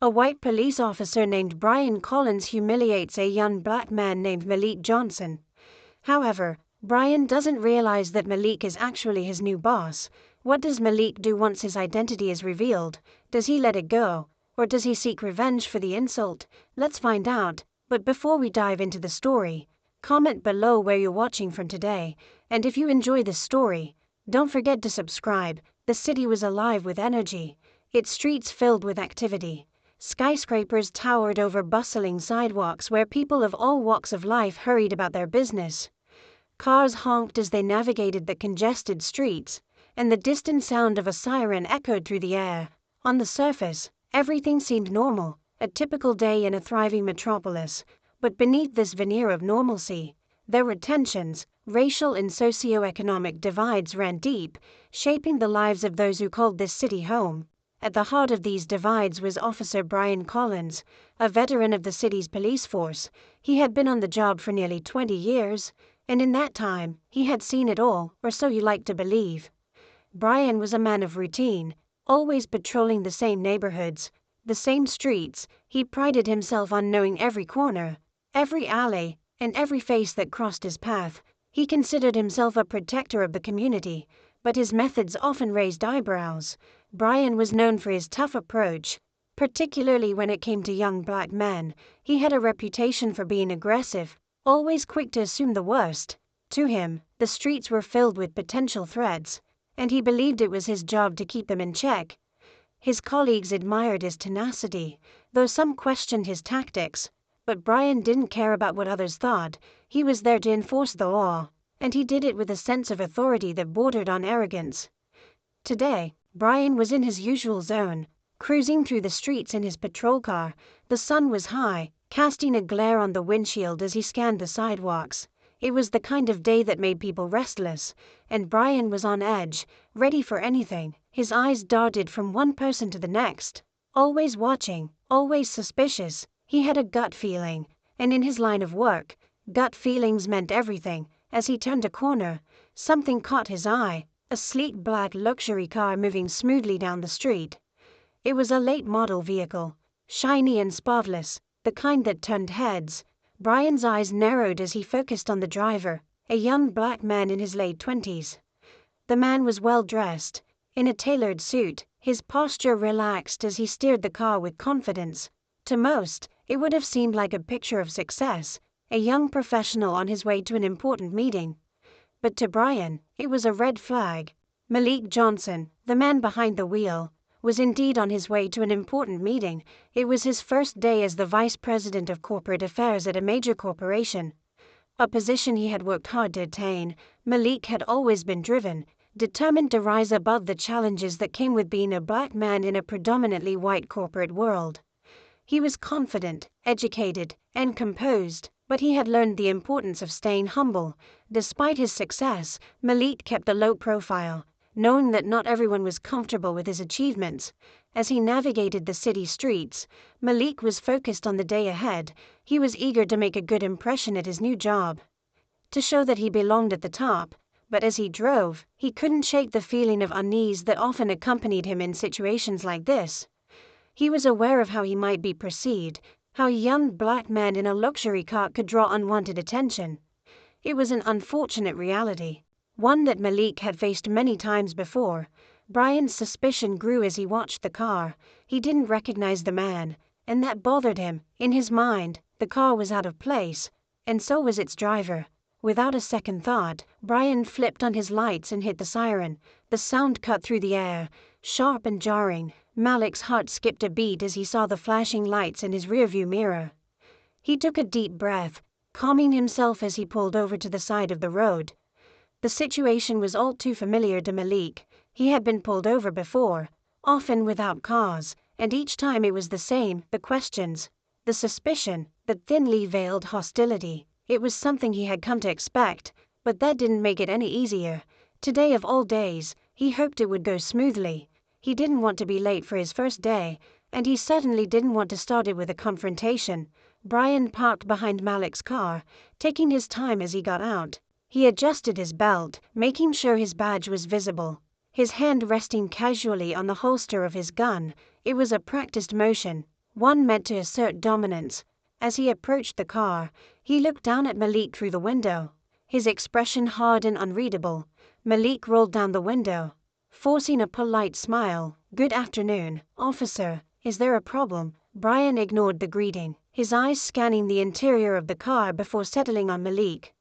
A white police officer named Brian Collins humiliates a young black man named Malik Johnson. However, Brian doesn't realize that Malik is actually his new boss. What does Malik do once his identity is revealed? Does he let it go? Or does he seek revenge for the insult? Let's find out. But before we dive into the story, comment below where you're watching from today. And if you enjoy this story, don't forget to subscribe. The city was alive with energy, its streets filled with activity. Skyscrapers towered over bustling sidewalks where people of all walks of life hurried about their business. Cars honked as they navigated the congested streets, and the distant sound of a siren echoed through the air. On the surface, everything seemed normal, a typical day in a thriving metropolis. But beneath this veneer of normalcy, there were tensions. Racial and socioeconomic divides ran deep, shaping the lives of those who called this city home. At the heart of these divides was Officer Brian Collins, a veteran of the city's police force. He had been on the job for nearly 20 years, and in that time, he had seen it all, or so you like to believe. Brian was a man of routine, always patrolling the same neighborhoods, the same streets. He prided himself on knowing every corner, every alley, and every face that crossed his path. He considered himself a protector of the community, but his methods often raised eyebrows. Brian was known for his tough approach, particularly when it came to young black men. He had a reputation for being aggressive, always quick to assume the worst. To him, the streets were filled with potential threats, and he believed it was his job to keep them in check. His colleagues admired his tenacity, though some questioned his tactics. But Brian didn't care about what others thought. He was there to enforce the law, and he did it with a sense of authority that bordered on arrogance. Today, Brian was in his usual zone, cruising through the streets in his patrol car. The sun was high, casting a glare on the windshield as he scanned the sidewalks. It was the kind of day that made people restless, and Brian was on edge, ready for anything. His eyes darted from one person to the next, always watching, always suspicious. He had a gut feeling, and in his line of work, gut feelings meant everything. As he turned a corner, something caught his eye, a sleek black luxury car moving smoothly down the street. It was a late-model vehicle, shiny and spotless, the kind that turned heads. Brian's eyes narrowed as he focused on the driver, a young black man in his late 20s. The man was well-dressed, in a tailored suit, his posture relaxed as he steered the car with confidence. To most, it would have seemed like a picture of success, a young professional on his way to an important meeting. But to Brian, it was a red flag. Malik Johnson, the man behind the wheel, was indeed on his way to an important meeting. It was his first day as the vice president of corporate affairs at a major corporation, a position he had worked hard to attain. Malik had always been driven, determined to rise above the challenges that came with being a black man in a predominantly white corporate world. He was confident, educated, and composed, but he had learned the importance of staying humble. Despite his success, Malik kept a low profile, knowing that not everyone was comfortable with his achievements. As he navigated the city streets, Malik was focused on the day ahead. He was eager to make a good impression at his new job, to show that he belonged at the top. But as he drove, he couldn't shake the feeling of unease that often accompanied him in situations like this. He was aware of how he might be perceived, how a young black man in a luxury car could draw unwanted attention. It was an unfortunate reality, one that Malik had faced many times before. Brian's suspicion grew as he watched the car. He didn't recognize the man, and that bothered him. In his mind, the car was out of place, and so was its driver. Without a second thought, Brian flipped on his lights and hit the siren. The sound cut through the air, sharp and jarring. Malik's heart skipped a beat as he saw the flashing lights in his rearview mirror. He took a deep breath, calming himself as he pulled over to the side of the road. The situation was all too familiar to Malik. He had been pulled over before, often without cause, and each time it was the same: the questions, the suspicion, the thinly veiled hostility. It was something he had come to expect, but that didn't make it any easier. Today of all days, he hoped it would go smoothly. He didn't want to be late for his first day, and he certainly didn't want to start it with a confrontation. Brian parked behind Malik's car, taking his time as he got out. He adjusted his belt, making sure his badge was visible, his hand resting casually on the holster of his gun. It was a practiced motion, one meant to assert dominance. As he approached the car, he looked down at Malik through the window. His expression hard and unreadable. Malik rolled down the window, forcing a polite smile. "Good afternoon, officer. Is there a problem?" Brian ignored the greeting, his eyes scanning the interior of the car before settling on Malik.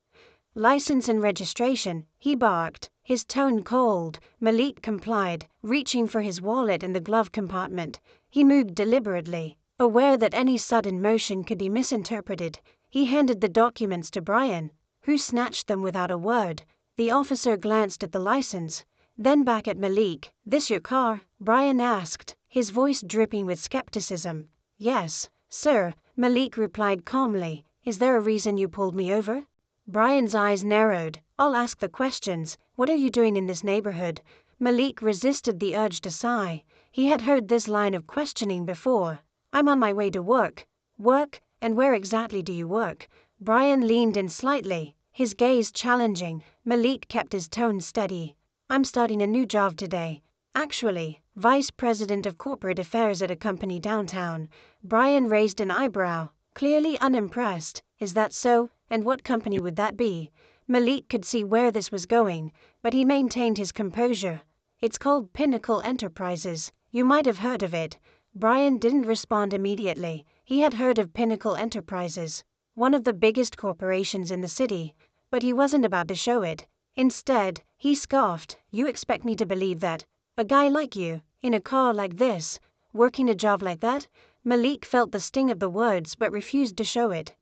"License and registration," he barked, his tone cold. Malik complied, reaching for his wallet in the glove compartment. He moved deliberately, aware that any sudden motion could be misinterpreted. He handed the documents to Brian, who snatched them without a word. The officer glanced at the license, then back at Malik. "This your car?" Brian asked, his voice dripping with skepticism. "Yes, sir," Malik replied calmly. "Is there a reason you pulled me over?" Brian's eyes narrowed. "I'll ask the questions. What are you doing in this neighborhood?" Malik resisted the urge to sigh. He had heard this line of questioning before. "I'm on my way to work." "Work? And where exactly do you work?" Brian leaned in slightly, his gaze challenging. Malik kept his tone steady. "I'm starting a new job today. Actually, vice president of corporate affairs at a company downtown." Brian raised an eyebrow, clearly unimpressed. "Is that so? And what company would that be?" Malik could see where this was going, but he maintained his composure. "It's called Pinnacle Enterprises. You might have heard of it." Brian didn't respond immediately. He had heard of Pinnacle Enterprises, one of the biggest corporations in the city, but he wasn't about to show it. Instead, he scoffed. "You expect me to believe that? A guy like you, in a car like this, working a job like that?" Malik felt the sting of the words but refused to show it.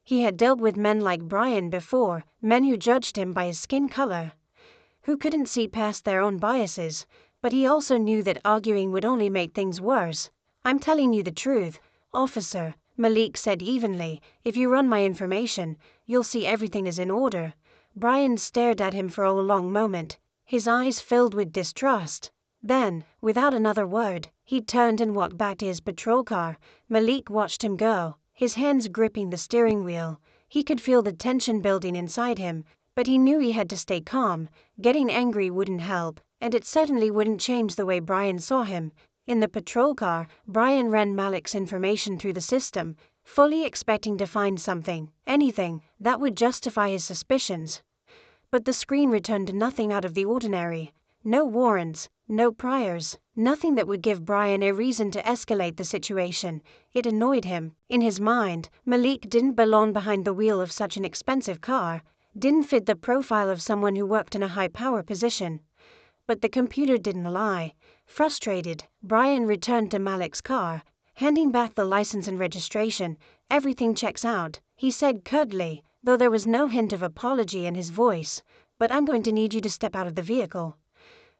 He had dealt with men like Brian before, men who judged him by his skin color, who couldn't see past their own biases, but he also knew that arguing would only make things worse. "I'm telling you the truth, officer," Malik said evenly. "If you run my information, you'll see everything is in order." Brian stared at him for a long moment, his eyes filled with distrust. Then, without another word, he turned and walked back to his patrol car. Malik watched him go, his hands gripping the steering wheel. He could feel the tension building inside him, but he knew he had to stay calm. Getting angry wouldn't help, and it certainly wouldn't change the way Brian saw him. In the patrol car, Brian ran Malik's information through the system, fully expecting to find something, anything, that would justify his suspicions. But the screen returned nothing out of the ordinary. No warrants, no priors, nothing that would give Brian a reason to escalate the situation. It annoyed him. In his mind, Malik didn't belong behind the wheel of such an expensive car, didn't fit the profile of someone who worked in a high-power position. But the computer didn't lie. Frustrated, Brian returned to Malik's car, handing back the license and registration. "Everything checks out," he said curtly, though there was no hint of apology in his voice. "But I'm going to need you to step out of the vehicle."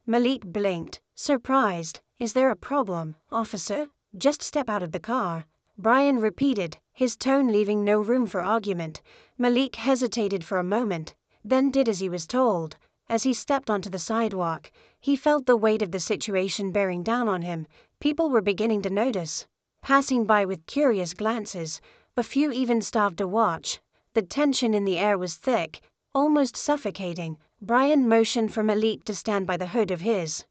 Malik blinked, surprised. "Is there a problem, officer?" "Just step out of the car," Brian repeated, his tone leaving no room for argument. Malik hesitated for a moment, then did as he was told. As he stepped onto the sidewalk, he felt the weight of the situation bearing down on him. People were beginning to notice, passing by with curious glances. A few even stopped to watch. The tension in the air was thick, almost suffocating. Brian motioned for Malik to stand by the hood of his